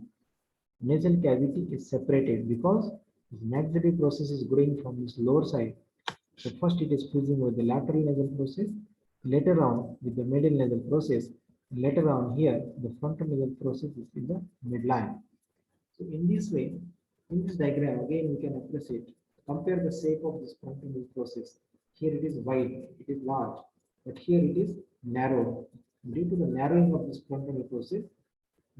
Nasal cavity is separated because this maxillary process is growing from this lower side. So first it is fusing with the lateral nasal process, later on with the medial nasal process, and later on here the frontal nasal process is in the midline. So in this way, in this diagram again we can appreciate, compare the shape of this frontal nasal process. Here it is wide, it is large, but here it is narrow. Due to the narrowing of this frontal nasal process,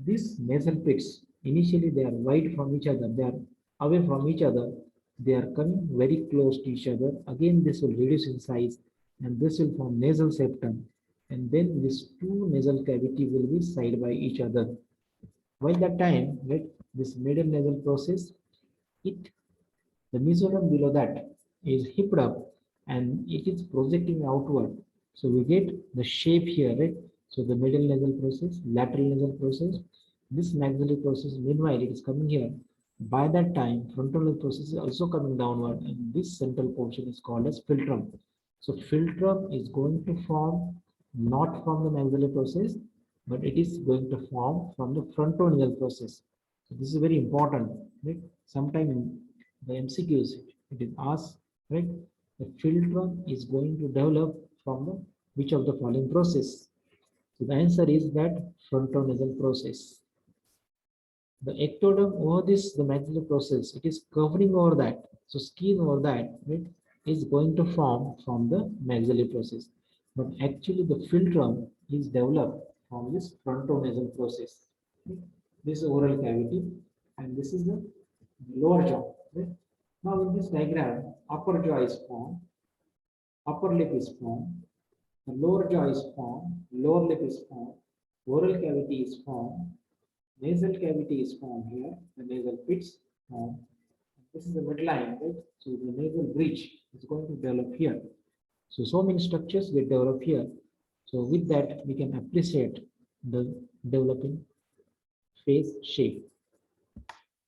these nasal pits Initially, they are wide from each other. They are away from each other. They are coming very close to each other. Again, this will reduce in size, and this will form nasal septum. And then these two nasal cavity will be side by each other. While that time, right, this middle nasal process, it the mesoderm below that is hipped up and it is projecting outward. So we get the shape here, right? So the middle nasal process, lateral nasal process, this maxillary process, meanwhile, it is coming here. By that time, frontal nasal process is also coming downward, and this central portion is called as philtrum. So philtrum is going to form not from the maxillary process, but it is going to form from the frontonasal process. So this is very important, right? Sometime in the MCQs, it is asked, right? The philtrum is going to develop from the which of the following process? So the answer is that frontonasal process. The ectoderm over this, the maxillary process, it is covering over that. So skin over that, right, is going to form from the maxillary process. But actually the philtrum is developed from this frontonasal process. Right? This is oral cavity and this is the lower jaw. Right? Now in this diagram, upper jaw is formed, upper lip is formed, the lower jaw is formed, lower lip is formed, oral cavity is formed, nasal cavity is formed here, the nasal pits formed. This is the midline, right? So the nasal bridge is going to develop here. So many structures get developed here. So with that, we can appreciate the developing face shape.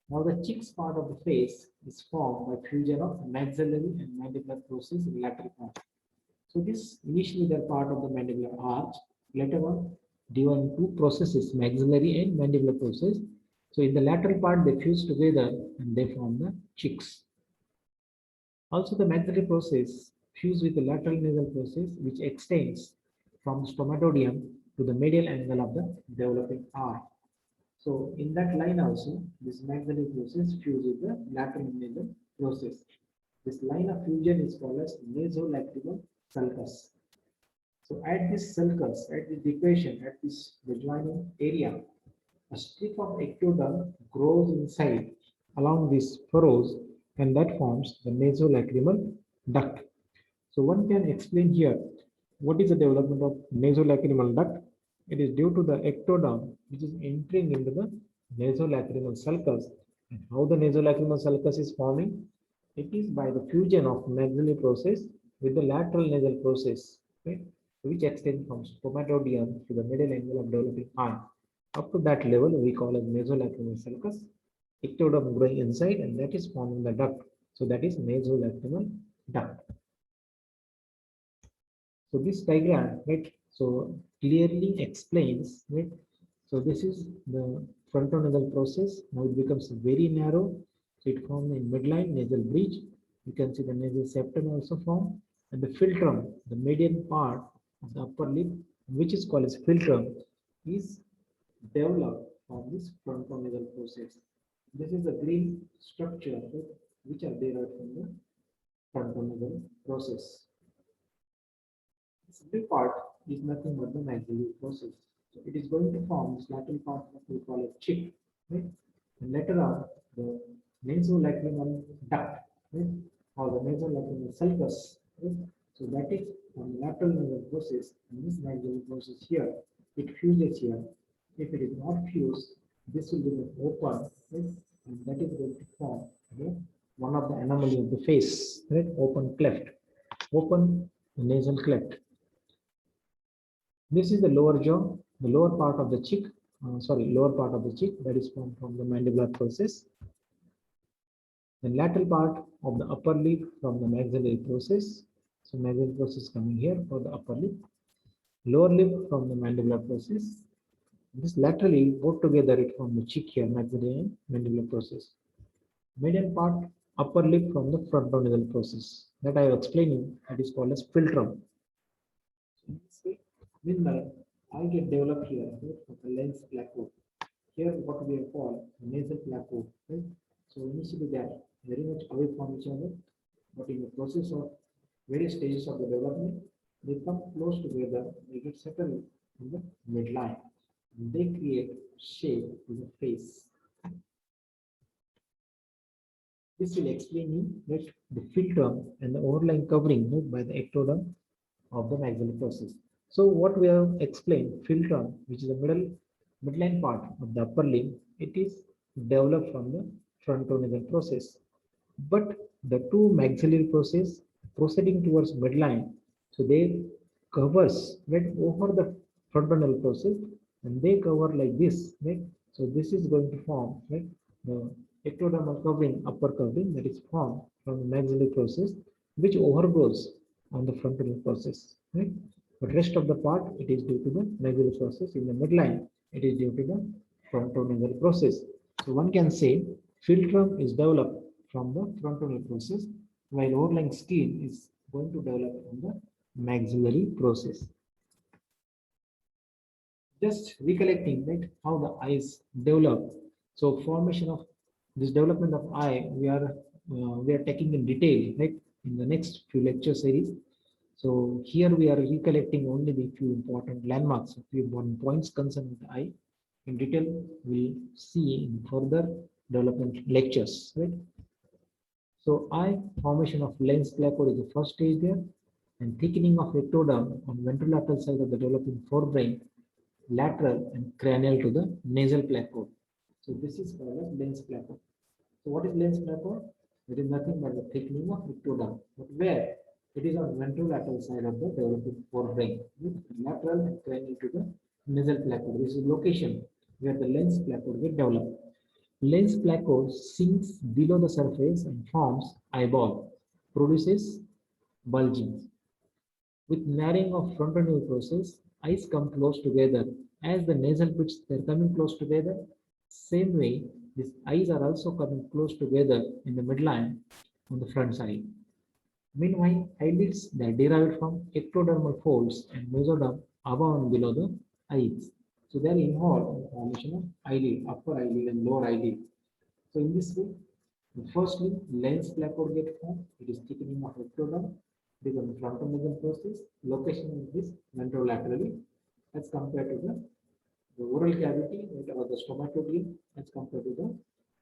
Now the cheeks part of the face is formed by fusion of maxillary and mandibular process in lateral part. So this initially they're part of the mandibular arch. Later on, divided into two processes, maxillary and mandibular process. So in the lateral part, they fuse together and they form the cheeks. Also, the maxillary process fuse with the lateral nasal process, which extends from stomatodium to the medial angle of the developing eye. So in that line also, this maxillary process fuse with the lateral nasal process. This line of fusion is called as nasolacrimal sulcus. So at this sulcus, at this equation, at this adjoining area, a strip of ectoderm grows inside along these furrows and that forms the nasolacrimal duct. So one can explain here what is the development of nasolacrimal duct. It is due to the ectoderm which is entering into the nasolacrimal sulcus. And how the nasolacrimal sulcus is forming? It is by the fusion of maxillary process with the lateral nasal process, right, which extends from stomatodium to the middle angle of developing eye. Up to that level, we call it nasolacrimal sulcus. Ectoderm growing inside, and that is forming the duct. So that is nasolacrimal duct. So this diagram, right, so clearly explains, right, so this is the frontonasal process. Now it becomes very narrow. So it forms in midline nasal bridge. You can see the nasal septum also form, and the philtrum, the median part of the upper lip, which is called as philtrum, is developed from this frontonasal process. This is the green structure, right, which are derived from the frontonasal process. This blue part is nothing but the maxillary process. So it is going to form this lateral part that we call it cheek, right? And later on, the nasolacrimal duct, right? Or the nasolacrimal sulcus, right? So that is from the lateral nasal process, and this maxillary process here, it fuses here. If it is not fused, this will be open, right? And that is going to form, okay, one of the anomaly of the face, right? Open cleft, open nasal cleft. This is the lower jaw, the lower part of the cheek, lower part of the cheek that is formed from the mandibular process. The lateral part of the upper lip from the maxillary process. So maxillary process coming here for the upper lip. Lower lip from the mandibular process. This laterally both together it from the cheek here, maxillary and mandibular process. Median part, upper lip from the frontonasal process. That I have explained you, that is called as philtrum. Meanwhile, I get developed here, right, for the lens plateau. Here, what we have called nasal plateau, right? So initially they are very much away from each other, but in the process of various stages of the development, they come close together, they get settled in the midline, and they create shape to the face. This will explain you that the philtrum and the overlying covering, right, by the ectoderm of the maxillary process. So what we have explained, philtrum, which is the midline part of the upper limb, it is developed from the frontonasal process. But the two maxillary process proceeding towards midline, so they covers right over the frontonasal process, and they cover like this, right? So this is going to form right the ectodermal covering, upper covering that is formed from the maxillary process, which overgrows on the frontonasal process, right? But rest of the part it is due to the maxillary process. In the midline, it is due to the frontonasal process. So one can say philtrum is developed from the frontonasal process, while overlying skin is going to develop from the maxillary process. Just recollecting right how the eyes develop. So formation of this development of eye, we are taking in detail right in the next few lecture series. So here we are recollecting only the few important landmarks, a few important points concerning the eye. In detail, we'll see in further development lectures, right? So eye formation of lens placode is the first stage there, and thickening of ectoderm on ventrolateral side of the developing forebrain, lateral and cranial to the nasal placode. So this is called as lens placode. So what is lens placode? It is nothing but the thickening of ectoderm. But where? It is on ventrolateral side of the developing forebrain, with lateral and cranial to the nasal placode. This is location where the lens placode will develop. Lens placode sinks below the surface and forms eyeball, produces bulging. With narrowing of frontonasal process, eyes come close together. As the nasal pits they are coming close together, same way these eyes are also coming close together in the midline on the front side. Meanwhile, eyelids they are derived from ectodermal folds and mesoderm above and below the eyes. So they are involved in the formation of eyelid, upper eyelid and lower eyelid. So in this way, firstly, lens placode get formed. It is thickening of ectoderm. It is on the frontonasal process. Location is this ventrolaterally as compared to the oral cavity or the stomatoglium as compared to the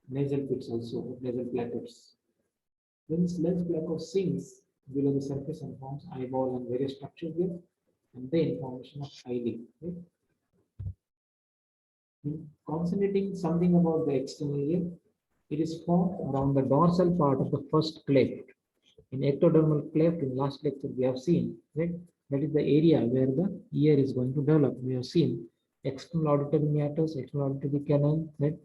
nasal pits also, nasal placodes. Then this lens placode sinks below the surface and forms eyeball and various structures there, and then formation of eyelid. Right? Concentrating something about the external ear, it is formed around the dorsal part of the first cleft. In ectodermal cleft, in last lecture we have seen, right? That is the area where the ear is going to develop. We have seen external auditory meatus, external auditory canal, right?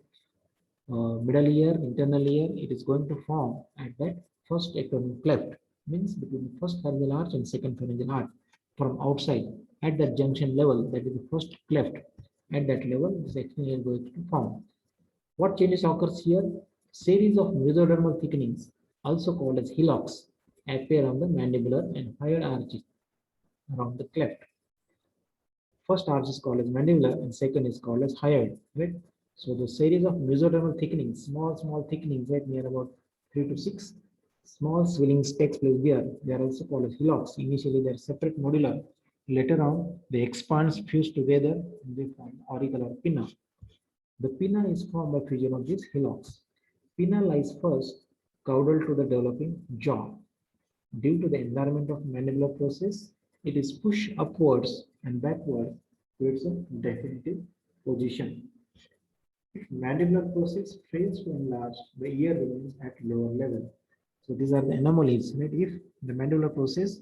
Middle ear, internal ear, it is going to form at that first ectodermal cleft, means between the first pharyngeal arch and second pharyngeal arch from outside at that junction level, that is the first cleft. At that level, this external ear is going to form. What changes occurs here? Series of mesodermal thickenings, also called as hillocks, appear on the mandibular and higher arches around the cleft. First arch is called as mandibular and second is called as hyoid, right? So the series of mesodermal thickenings, small thickenings, right, near about 3 to 6 small swellings takes place there. They are also called as hillocks. Initially, they are separate modular. Later on, they expand, fuse together, and they form auricle or pinna. The pinna is formed by fusion of these hillocks. Pinna lies first caudal to the developing jaw. Due to the environment of mandibular process, it is pushed upwards and backward to its definitive position. If mandibular process fails to enlarge, the ear remains at lower level. So these are the anomalies, right? If the mandibular process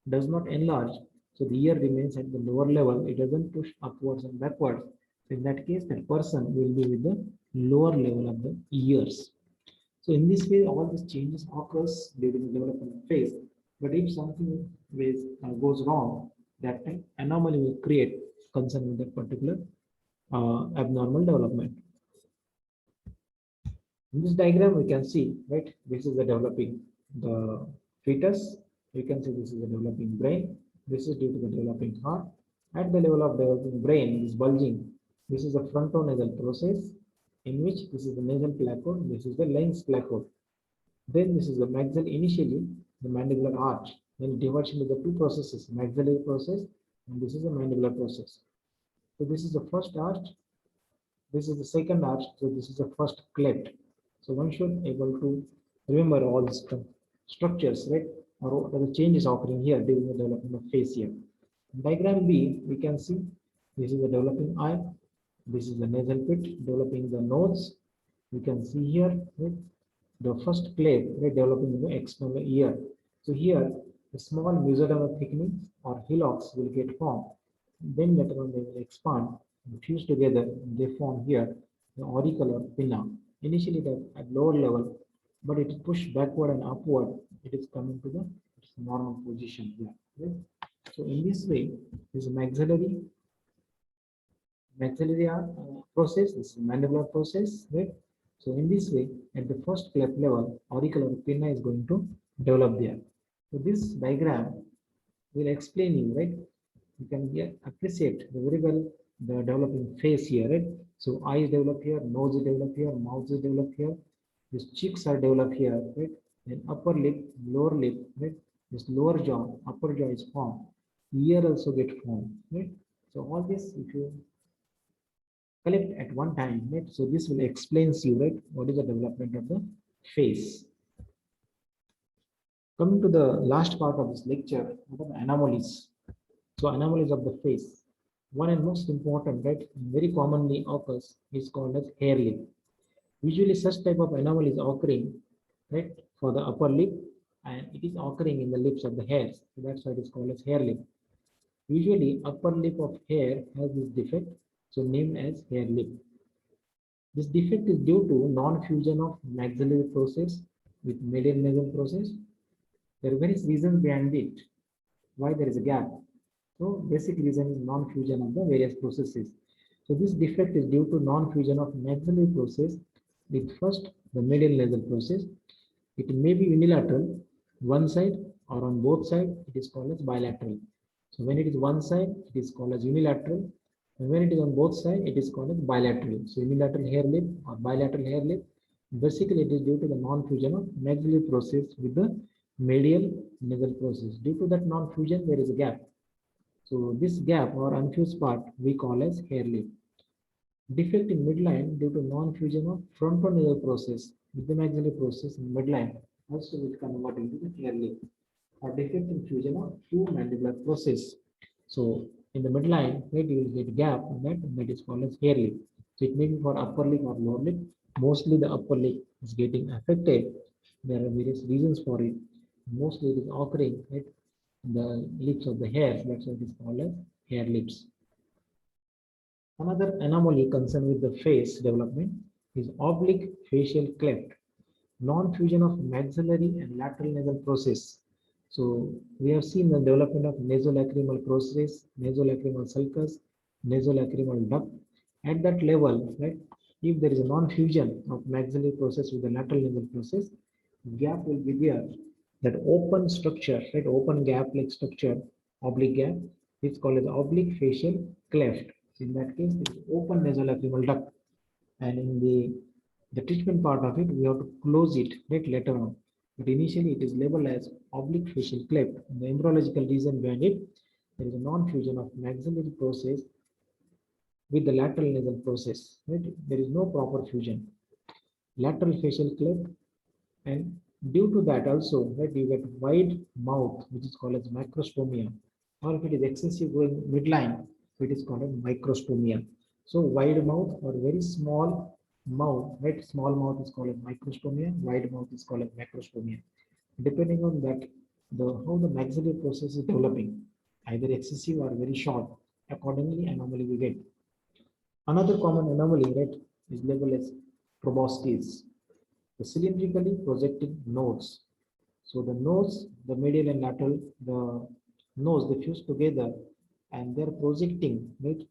does not enlarge, so the ear remains at the lower level, it doesn't push upwards and backwards. So in that case, that person will be with the lower level of the ears. So in this way, all these changes occurs during the development phase. But if something goes wrong, that time anomaly will create concern with that particular abnormal development. In this diagram, we can see, right, this is the developing the fetus. We can see this is the developing brain. This is due to the developing heart. At the level of developing brain, this bulging, this is a frontonasal process in which this is the nasal placode, this is the lens placode. Then this is the maxillary, initially the mandibular arch. Then it divides into the two processes, maxillary process, and this is the mandibular process. So this is the first arch, this is the second arch, so this is the first cleft. So one should able to Remember all the structures, right? Or what are the changes occurring here during the development of face here. Diagram B, we can see this is the developing eye. This is the nasal pit developing the nose. We can see here, right, the first plate, right, developing the external ear. So here, the small mesodermal thickening or hillocks will get formed. Then later on they will expand, fuse together. They form here the auricular pinna. Initially at lower level, but it is pushed backward and upward. It is coming to the its normal position here. Right? So in this way, this maxillary process, this mandibular process, right? So in this way, at the first cleft level, auricular pinna is going to develop there. So this diagram will explain you, right? You can appreciate very well the developing face here, right? So eyes develop here, nose is developed here, mouth is developed here, these cheeks are developed here, right? Then upper lip, lower lip, right? This lower jaw, upper jaw is formed. Ear also get formed, right? So all this, if you collect at one time, right? So this will explains you, right, what is the development of the face. Coming to the last part of this lecture, what are the anomalies? So anomalies of the face. One and most important, right, very commonly occurs is called as hair lip. Usually such type of anomaly is occurring, right, for the upper lip, and it is occurring in the lips of the hairs. So that's why it is called as hair lip. Usually upper lip of hair has this defect, so named as hair lip. This defect is due to non-fusion of maxillary process with medial nasal process. There are various reasons behind it, why there is a gap. So basic reason is non-fusion of the various processes. So this defect is due to non-fusion of maxillary process with first the medial nasal process. It may be unilateral, one side, or on both sides, it is called as bilateral. So when it is one side, it is called as unilateral. And when it is on both sides, it is called as bilateral. So unilateral hair lip or bilateral hair lip, basically it is due to the non-fusion of maxillary process with the medial nasal process. Due to that non-fusion, there is a gap. So this gap or unfused part we call as hair lip. Defect in midline due to non-fusion of frontonasal process with the maxillary process in midline also will convert into the hair lip. Or defect in fusion of two mandibular process. So in the midline, right, you will get gap in that is called as hair lip. So it may be for upper lip or lower lip. Mostly the upper lip is getting affected. There are various reasons for it. Mostly it is occurring, right, in the lips of the hair. That's why it is called as hair lips. Another anomaly concerned with the face development is oblique facial cleft, non-fusion of maxillary and lateral nasal process. So we have seen the development of nasolacrimal process, nasolacrimal sulcus, nasolacrimal duct. At that level, right, if there is a non-fusion of maxillary process with the lateral nasal process, gap will be there. That open structure, right, open gap like structure, oblique gap, is called as oblique facial cleft. So in that case, it is open nasolacrimal duct, and in the treatment part of it, we have to close it right later on. But initially, it is labeled as oblique facial cleft. And the embryological reason behind it, there is a non-fusion of maxillary process with the lateral nasal process. Right? There is no proper fusion. Lateral facial cleft, and due to that also, right, you get wide mouth, which is called as macrostomia, or if it is excessive going midline, so it is called as microstomia. So wide mouth or very small mouth, right? Small mouth is called as microstomia, wide mouth is called as macrostomia. Depending on that, the how the maxillary process is developing, either excessive or very short, accordingly anomaly we get. Another common anomaly, right, is labeled as proboscis, the cylindrically projecting nodes. So the nodes, the medial and lateral, the nose, they fuse together and they're projecting, right?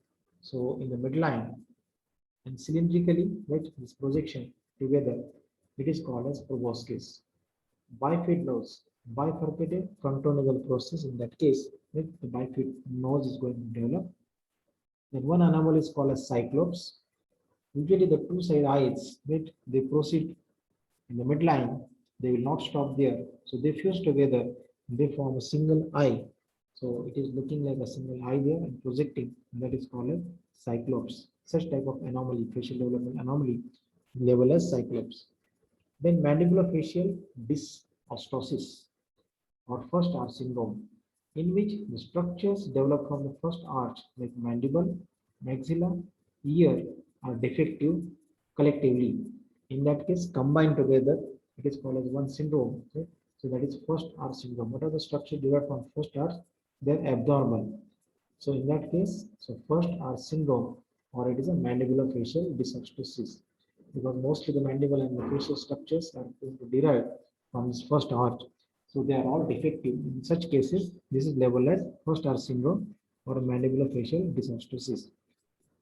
So in the midline and cylindrically, right, this projection together, it is called as proboscis. Bifid nose, bifurcated frontonasal process. In that case, right, the bifid nose is going to develop. Then one anomaly is called as cyclops. Usually the two side eyes, right, they proceed in the midline, they will not stop there. So they fuse together, they form a single eye. So it is looking like a single eye there and projecting, and that is called as cyclops. Such type of anomaly, facial development anomaly, labeled as cyclops. Then mandibulofacial dysostosis or first arch syndrome, in which the structures develop from the first arch like mandible, maxilla, ear are defective collectively. In that case, combined together, it is called as one syndrome. Okay? So that is first arch syndrome. What are the structures derived from first arch? They are abnormal. So in that case, so first arch syndrome, or it is a mandibulofacial dysostosis, because mostly the mandible and the facial structures are derived from this first arch. So they are all defective. In such cases, this is labeled as first arch syndrome or mandibulofacial dysostosis.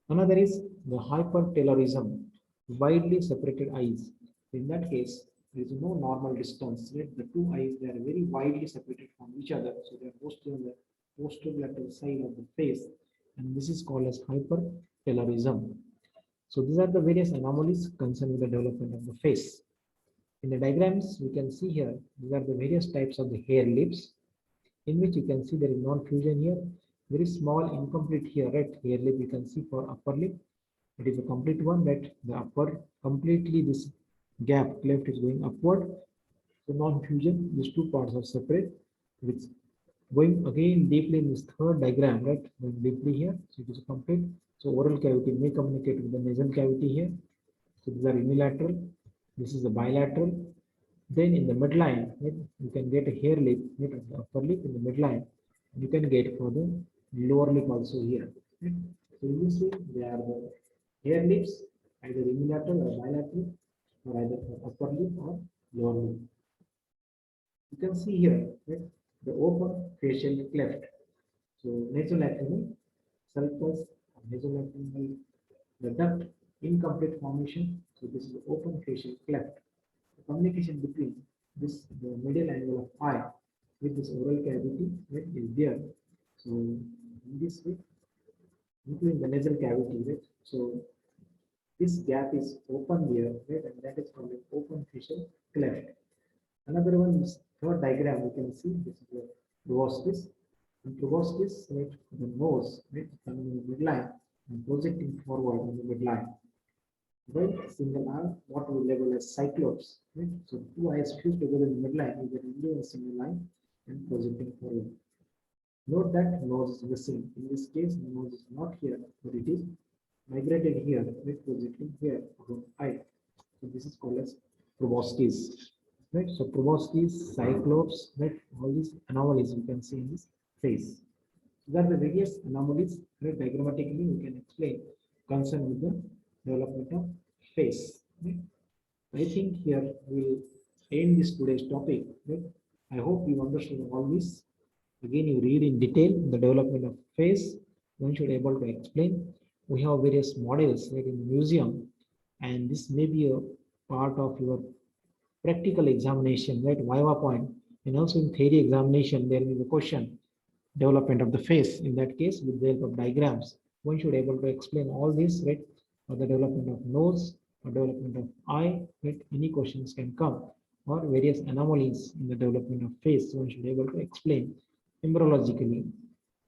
Another is the hypertelorism, widely separated eyes. In that case, there is no normal distance. Right? The two eyes, they are very widely separated from each other. So they are mostly on the posterolateral side of the face. And this is called as hypertelorism. So these are the various anomalies concerning the development of the face. In the diagrams, we can see here, these are the various types of the hair lips, in which you can see there is non-fusion here, very small incomplete here, right? Hair lip you can see for upper lip. It is a complete one, that the upper completely this gap cleft is going upward. So non-fusion, these two parts are separate. With going again deeply in this third diagram, right? Going deeply here, so it is complete. So oral cavity may communicate with the nasal cavity here. So these are unilateral. This is the bilateral. Then in the midline, right, you can get a hair lip, right, of the upper lip in the midline. You can get for the lower lip also here. Right? So in this way, they are the hair lips, either unilateral or bilateral, or either for upper lip or lower lip. You can see here, right, the open facial cleft. So nasolacrimal sulcus, nasolacrimal, the duct incomplete formation. So this is the open facial cleft. The communication between this the medial angle of eye with this oral cavity, right, is there. So in this way, including the nasal cavity, right. So this gap is open here, right, and that is called an open facial cleft. Another one is third diagram. You can see this is the proboscis. And proboscis, right, the nose, right, coming in the midline and projecting forward in the midline. Right, single eye, what we label as cyclops. Right, so two eyes fused together in the midline, you get into a single line and projecting forward. Note that nose is missing. In this case, the nose is not here, but it is migrated here, right, projecting here from eye. So this is called as proboscis. Right, so proboscis, cyclops, right, all these anomalies you can see in this face. These are the various anomalies, right, diagrammatically we can explain concerned with the development of face. Right? I think here we'll end this today's topic. Right? I hope you understood all this. Again, you read in detail the development of face. One should be able to explain. We have various models, right, in the museum, and this may be a part of your practical examination, right? Viva point, and also in theory examination, there is a question development of the face. In that case, with the help of diagrams, one should be able to explain all this, right? Or the development of nose, or development of eye, right? Any questions can come, or various anomalies in the development of face. One should be able to explain embryologically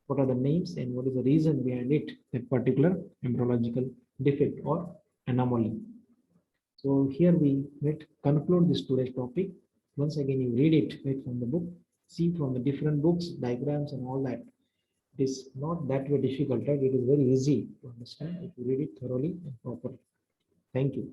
what are the names and what is the reason behind it, that particular embryological defect or anomaly. So here we conclude this today's topic. Once again, you read it right from the book, see from the different books, diagrams and all that. It is not that way difficult, right? It is very easy to understand if you read it thoroughly and properly. Thank you.